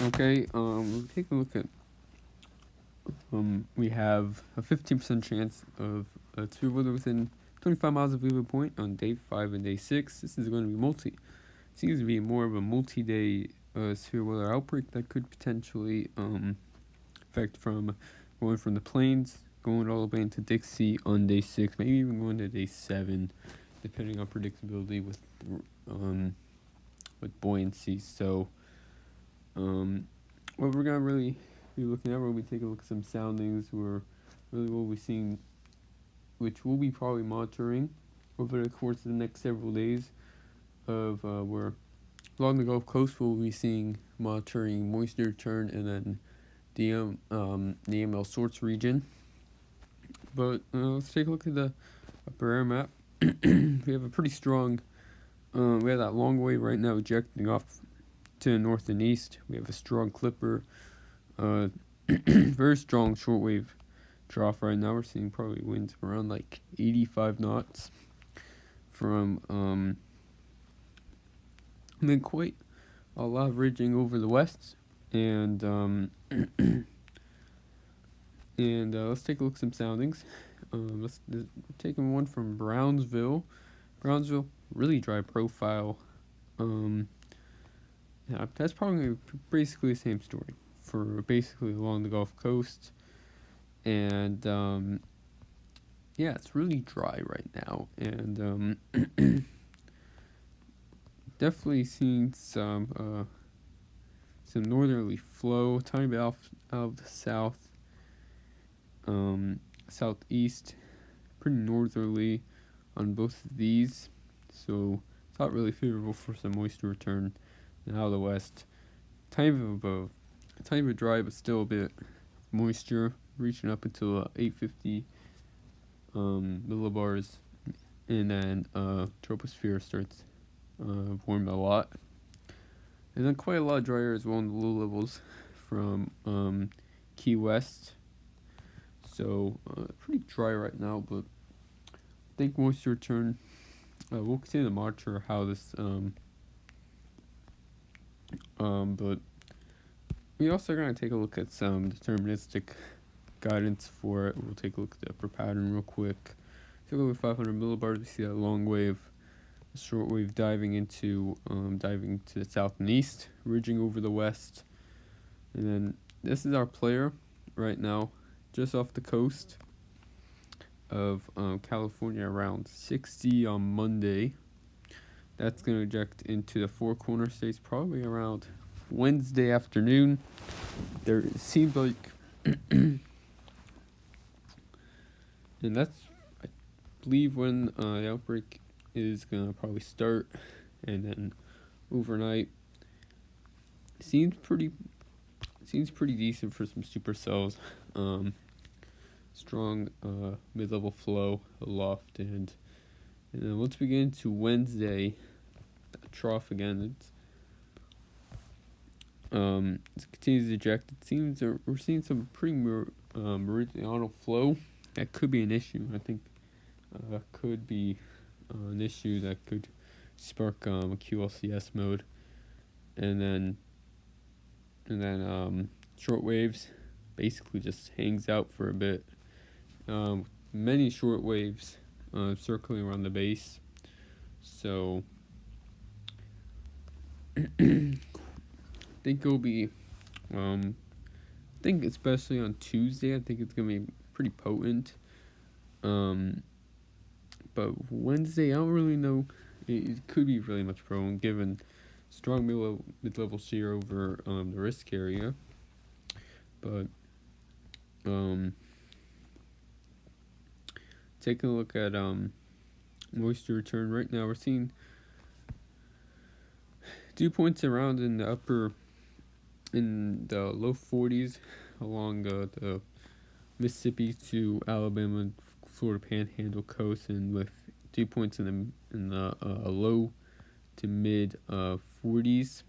Okay, we'll take a look at, we have a 15% chance of severe weather within 25 miles of Cleveland Point on day 5 and day 6. This is going to be seems to be more of a multi-day severe weather outbreak that could potentially affect from going from the plains, going all the way into Dixie on day 6, maybe even going to day 7, depending on predictability with buoyancy. So, what we're gonna really be looking at when we take a look at some soundings, we're really what we're seeing, which we'll be probably monitoring over the course of the next several days. Of where along the Gulf Coast we'll be monitoring moisture return, and then the ML sorts region. But let's take a look at the upper air map. We have a pretty strong. We have that long wave right now ejecting off to the north and east. We have a strong clipper, very strong shortwave trough right now. We're seeing probably winds around like 85 knots from and then quite a lot of ridging over the west, and let's take a look at some soundings. Let's taking one from Brownsville, really dry profile. Yeah, that's probably basically the same story for basically along the Gulf Coast, and yeah, it's really dry right now, and definitely seeing some northerly flow, tiny bit out of the southeast, pretty northerly on both of these, so it's not really favorable for some moisture return. And out of the west, tiny bit dry, but still a bit moisture, reaching up until 850 millibars, and then troposphere starts warming a lot, and then quite a lot drier as well in the low levels from Key West. So pretty dry right now, but I think moisture return. We'll continue to monitor how this. But we also are going to take a look at some deterministic guidance for it. We'll take a look at the upper pattern real quick. Take a look at 500 millibars. We see that long wave, a short wave diving to the south and east, ridging over the west. And then this is our player right now, just off the coast of California, around 60 on Monday. That's going to eject into the Four Corner States probably around Wednesday afternoon. There seems like, and that's, I believe, when the outbreak is going to probably start, and then overnight seems pretty decent for some supercells. Strong mid-level flow aloft, and then once we get into Wednesday, trough again, it continues to eject. It seems that we're seeing some pretty meridional flow. That could be an issue. I think could be an issue that could spark a QLCS mode, and then short waves basically just hangs out for a bit. Many short waves circling around the base, so I think it'll be I think especially on Tuesday, I think it's gonna be pretty potent. But Wednesday, I don't really know. It could be really much prone given strong mid-level shear over the risk area. But taking a look at moisture return right now, we're seeing dew points around in the low 40s along the Mississippi to Alabama and Florida Panhandle coast, and with dew points in the low to mid 40s.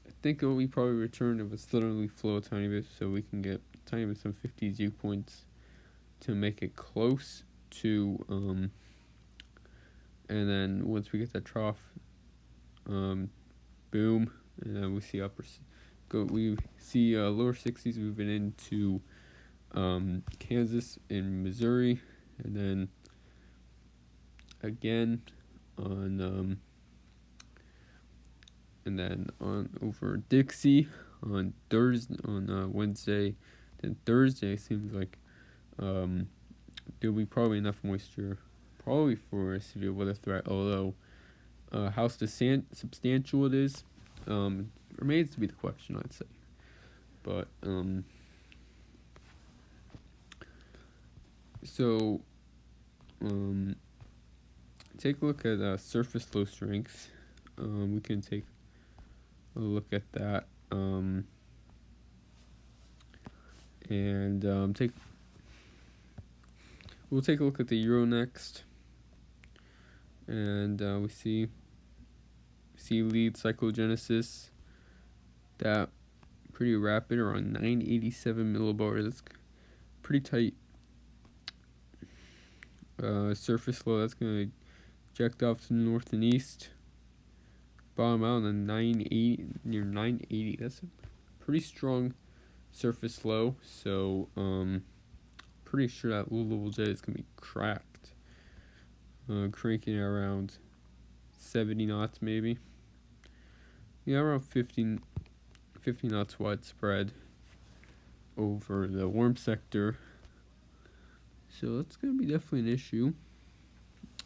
I think it will be probably return of a southerly flow a tiny bit, so we can get tiny bit some 50 dew points to make it close to and then once we get that trough, boom, and then we see lower 60s moving into Kansas and Missouri, and then again on and then on over Dixie on Wednesday. Then Thursday seems like there'll be probably enough moisture probably for a severe weather threat, although how substantial it is remains to be the question, I'd say. But so take a look at surface low strength. We can take a look at that and we'll take a look at the Euro next, and we see lead cyclogenesis that pretty rapid, around 987 millibars. That's pretty tight. Surface low, that's going to eject off to the north and east, bottom out on the 980. That's a pretty strong surface low, so pretty sure that low level jet is going to be cracked, cranking around 70 knots maybe. Yeah, around 15 knots widespread over the warm sector. So that's going to be definitely an issue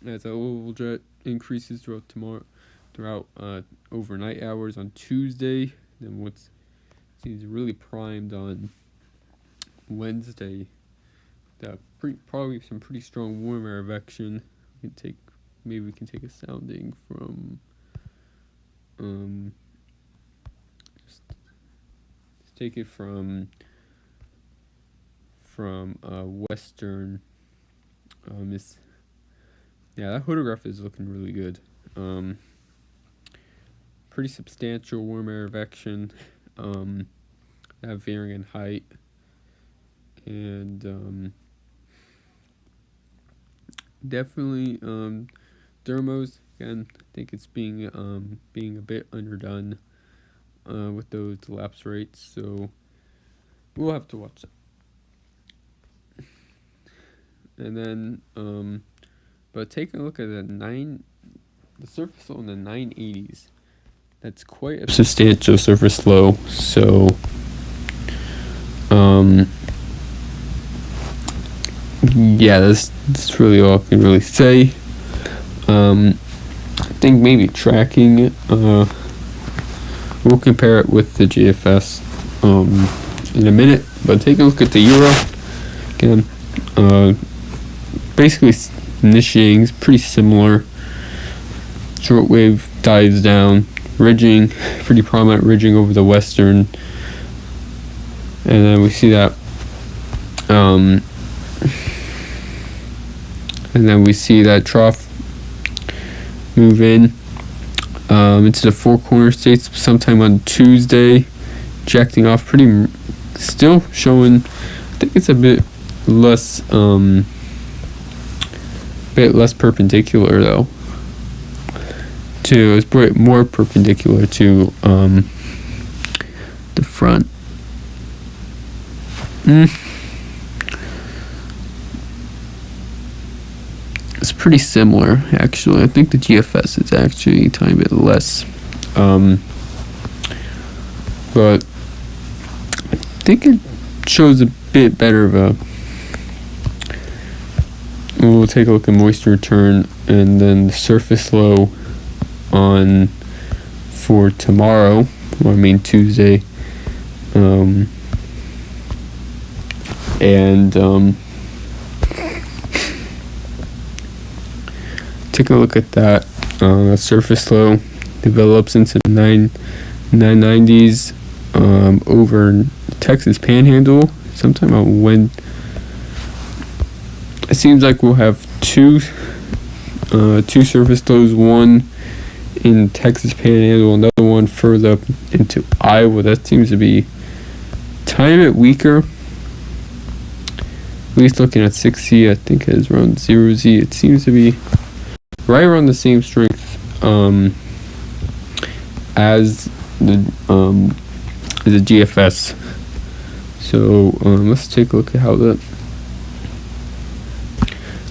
as that low level jet increases throughout overnight hours on Tuesday. Then what seems really primed on Wednesday, that probably some pretty strong warm air advection. Maybe we can take a sounding from just take it from western. That photograph is looking really good. Pretty substantial warm air advection, that varying in height, and definitely thermos. Again, I think it's being a bit underdone with those lapse rates, so we'll have to watch that. And then but taking a look at the surface low in the 980s, that's quite a substantial surface low. So that's really all I can really say. I think maybe tracking it, we'll compare it with the GFS in a minute, but take a look at the Euro again. Basically initiating is pretty similar. Shortwave dives down, ridging, pretty prominent ridging over the western, and then we see that trough move in into the Four Corner States sometime on Tuesday, ejecting off still showing, I think it's a bit less perpendicular though. It's more perpendicular to the front. It's pretty similar, actually. I think the GFS is actually a tiny bit less, but I think it shows a bit better of a. We'll take a look at moisture return, and then the surface low for tomorrow, Tuesday, and take a look at that. That surface low develops into the 990s over Texas Panhandle sometime on when. It seems like we'll have two surface lows, one in Texas Panhandle, another one further up into Iowa. That seems to be a tiny bit weaker. At least looking at 6Z, I think it is around 0Z. It seems to be right around the same strength as the GFS. So let's take a look at how the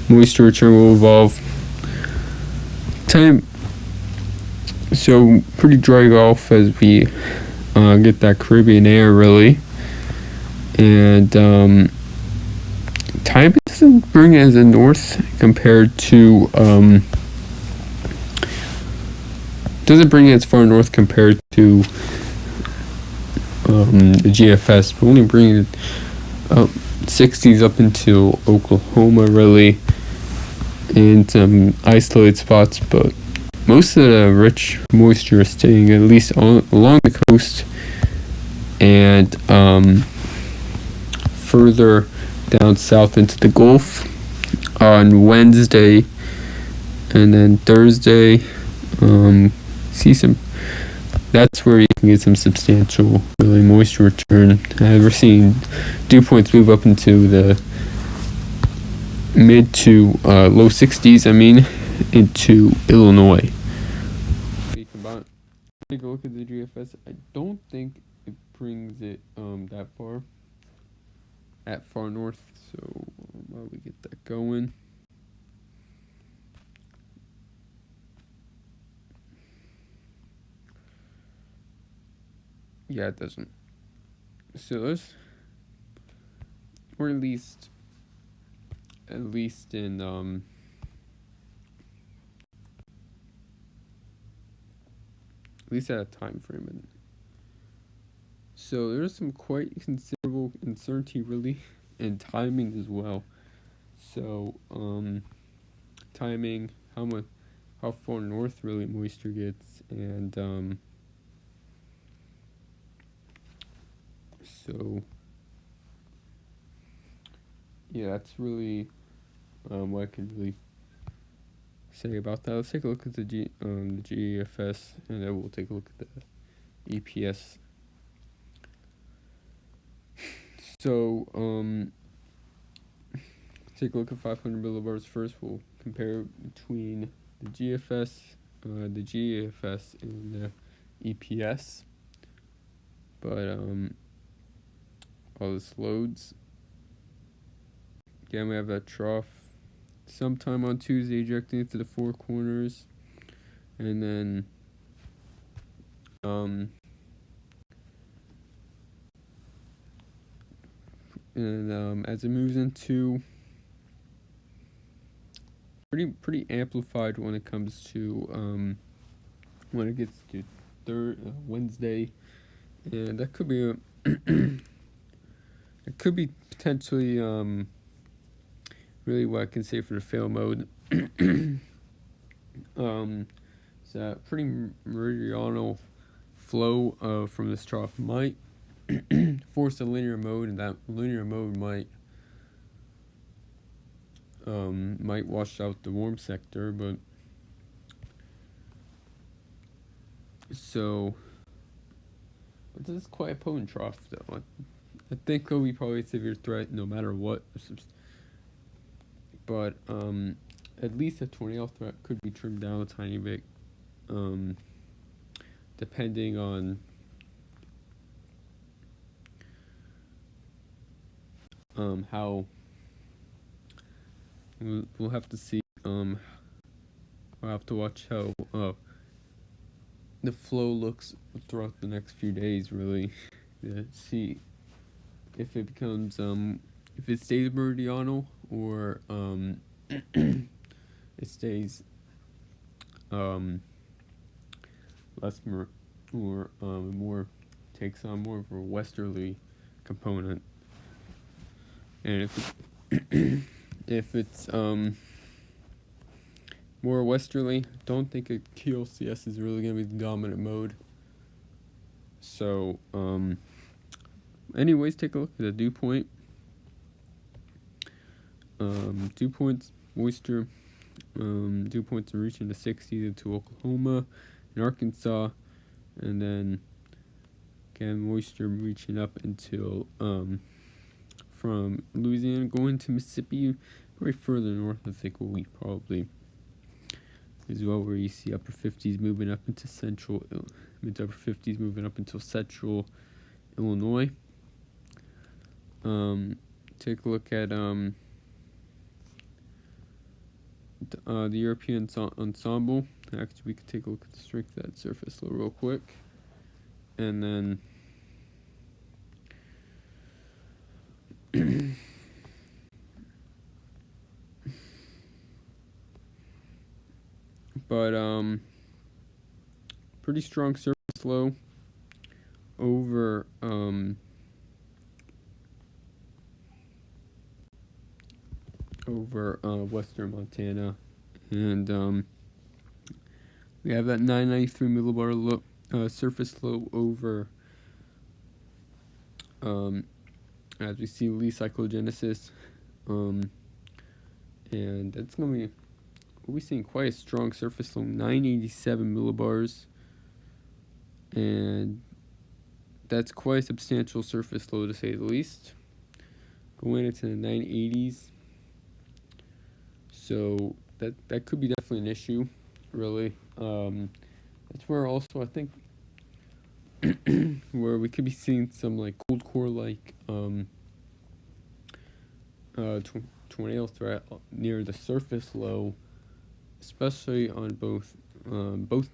moisture return will evolve. So pretty dry Gulf as we get that Caribbean air really, and time doesn't bring as a north compared to doesn't bring it as far north compared to the GFS, but only bringing it 60s up into Oklahoma really, and some isolated spots, but most of the rich moisture is staying at least along the coast and further down south into the Gulf on Wednesday, and then Thursday see some. That's where you can get some substantial really moisture return. We're seeing dew points move up into the mid to low 60s. Into Illinois. Take a look at the GFS. I don't think it brings it that far north. So while we get that going. Yeah, it doesn't. So we're at least in at least at a time frame. And so there's some quite considerable uncertainty really, and timing as well. So timing, how far north really moisture gets, and so yeah, that's really what I can really say about that. Let's take a look at the GFS, and then we'll take a look at the EPS. So take a look at 500 millibars first. We'll compare between the GFS and the EPS. But all this loads. Again, we have that trough sometime on Tuesday ejecting into the four corners, and then as it moves into pretty amplified when it comes to when it gets to Wednesday, and that could be it could be potentially really what I can say for the fail mode. It's a pretty meridional flow from this trough might force a linear mode, and that linear mode might wash out the warm sector, but this is quite a potent trough though. I think it'll be probably a severe threat no matter what. But at least the tornado threat could be trimmed down a tiny bit, depending on how we'll have to see. We'll have to watch how the flow looks throughout the next few days, really, to see if it becomes if it stays meridional, or it stays less more takes on more of a westerly component. And if it's more westerly, don't think a QLCS is really going to be the dominant mode. So anyways, take a look at the dew point. Dew points, moisture, dew points are reaching the 60s into Oklahoma and Arkansas, and then again moisture reaching up until from Louisiana going to Mississippi, way further north. I think will be probably as well, where you see upper 50s moving up into mid to upper 50s moving up until central Illinois. Take a look at the European ensemble. Actually, we could take a look at the strength of that surface low real quick, and then but pretty strong surface low over western Montana, and we have that 993 millibar surface low over as we see Lee cyclogenesis, and that's gonna be, we'll be seeing quite a strong surface low, 987 millibars, and that's quite a substantial surface low to say the least, going into the 980s. So that could be definitely an issue, really. That's where also I think where we could be seeing some like cold core like tornado threat near the surface low, especially on both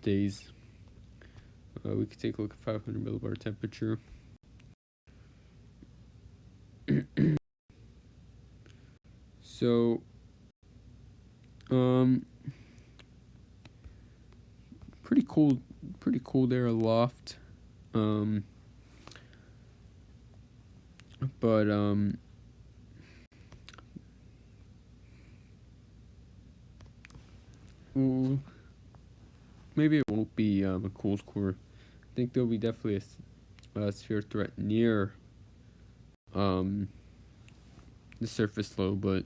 days. We could take a look at 500 millibar temperature. So pretty cold air aloft, but well, maybe it won't be a cold core. I think there'll be definitely a sphere threat near the surface low, but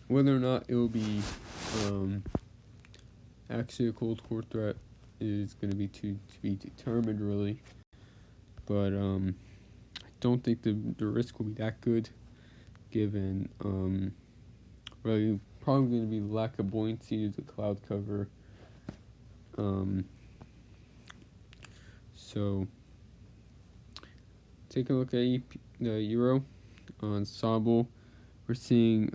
whether or not it will be actually a cold core threat is going to be to be determined, really. But I don't think the risk will be that good, given really probably going to be lack of buoyancy due to cloud cover. So take a look at the Euro ensemble. We're seeing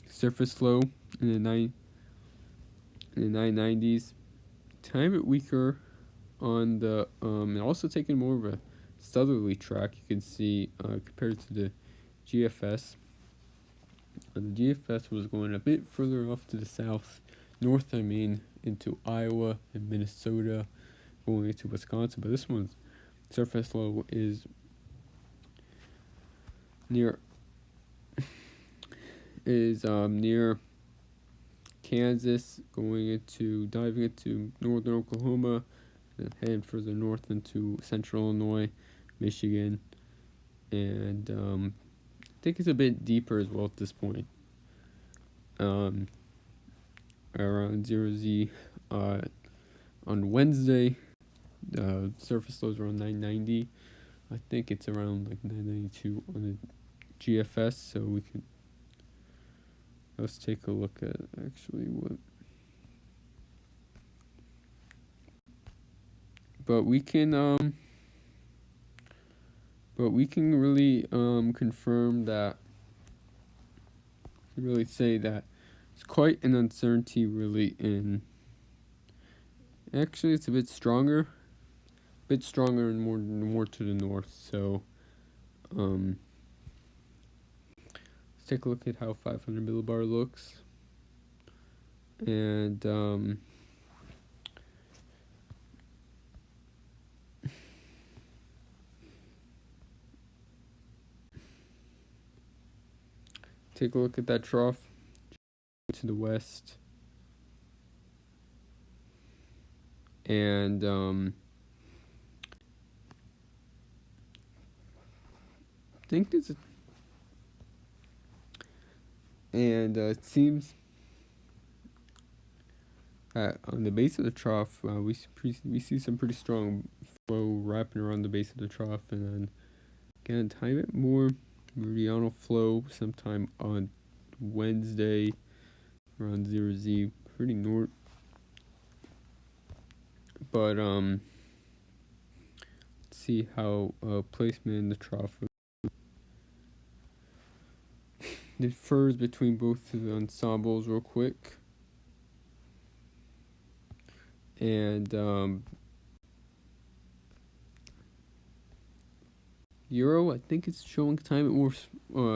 surface low in the 990s. Tiny bit weaker on the and also taking more of a southerly track. You can see compared to the GFS. The GFS was going a bit further off to the north, into Iowa and Minnesota, going into Wisconsin. But this one's surface low is near Kansas, diving into northern Oklahoma, and heading further north into central Illinois, Michigan, and I think it's a bit deeper as well at this point. Around 0Z on Wednesday, surface lows around 990. I think it's around like 992 on the GFS, so let's take a look at actually what. But we can really confirm that, really say that it's quite an uncertainty really in. Actually, it's a bit stronger and more to the north. So, let's take a look at how 500 millibar looks, and take a look at that trough to the west, and think this is, and it seems that on the base of the trough, we see some pretty strong flow wrapping around the base of the trough, and then again, a tiny bit more meridional flow sometime on Wednesday, around 0Z, pretty north. But let's see how placement in the trough differs between both of the ensembles real quick. And Euro, I think it's showing time at more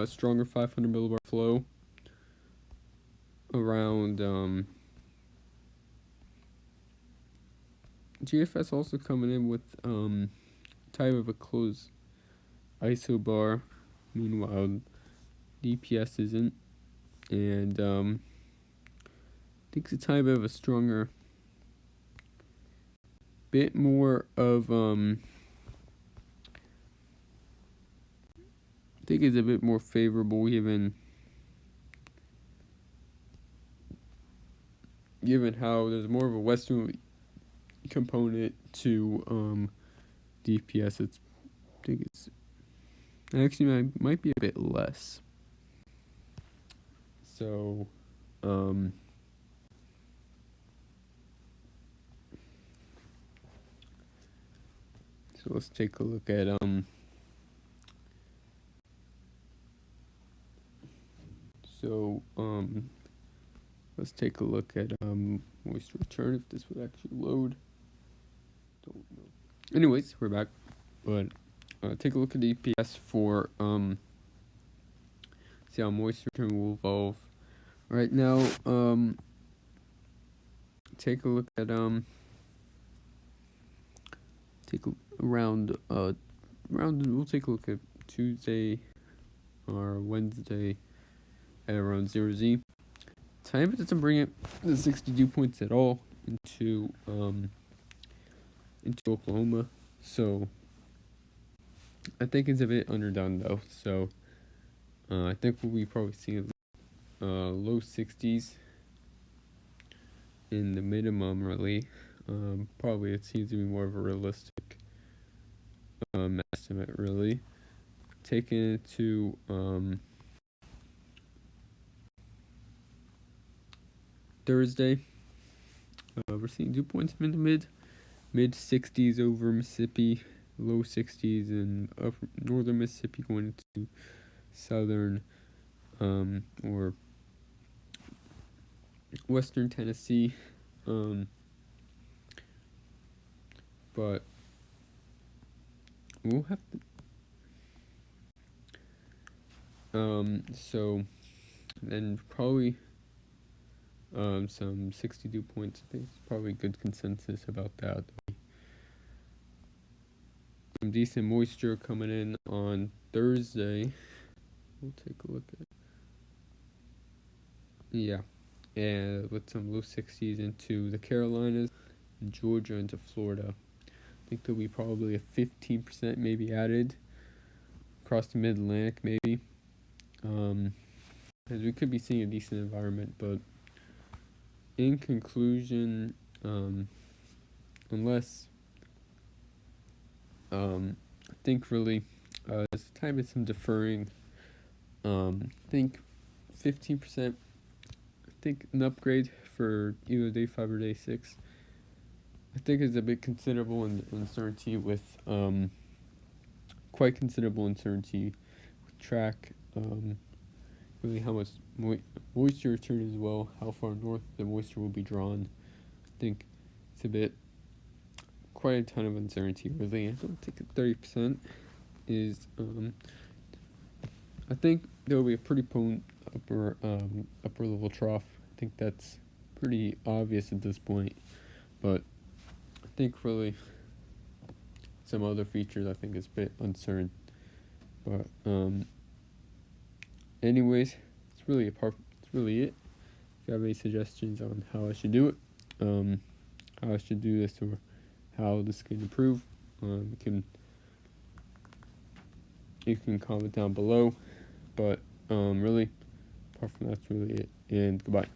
stronger 500 millibar flow around GFS also coming in with type of a closed isobar. Meanwhile, DPS isn't, and I think it's a type of a stronger, bit more of I think it's a bit more favorable given how there's more of a western component to DPS. I think it's actually might be a bit less. So so let's take a look at let's take a look at moisture return, if this would actually load. Don't know. Anyways, we're back. But take a look at the EPS for see how moisture return will evolve. Right now, take a look at we'll take a look at Tuesday or Wednesday at around 0Z. Time it doesn't bring it the 62 points at all into Oklahoma, so I think it's a bit underdone though. So I think we'll be probably seeing low 60s in the minimum, really. Probably it seems to be more of a realistic estimate, really. Taking it to Thursday, we're seeing dew points in the mid 60s over Mississippi, low 60s in northern Mississippi going into southern or western Tennessee, but we'll have to so then probably some 62 points. I think it's probably good consensus about that. Some decent moisture coming in on Thursday. We'll take a look at and with some low 60s into the Carolinas, and Georgia into Florida. I think there'll be probably a 15% maybe added across the Mid-Atlantic, maybe. As we could be seeing a decent environment, but in conclusion, unless I think really there's time is some deferring. I think 15%. I think an upgrade for either day 5 or day 6. I think is a bit considerable uncertainty with quite considerable uncertainty with track. Really how much moisture return as well, how far north the moisture will be drawn. I think it's a bit quite a ton of uncertainty, really. I don't think 30% is I think there will be a pretty potent upper level trough. I think that's pretty obvious at this point, but I think really some other features I think is a bit uncertain. But anyways, it's really it. If you have any suggestions on how I should do it, how I should do this, or how this can improve, you can comment down below. But really, apart from that, that's really it. And goodbye.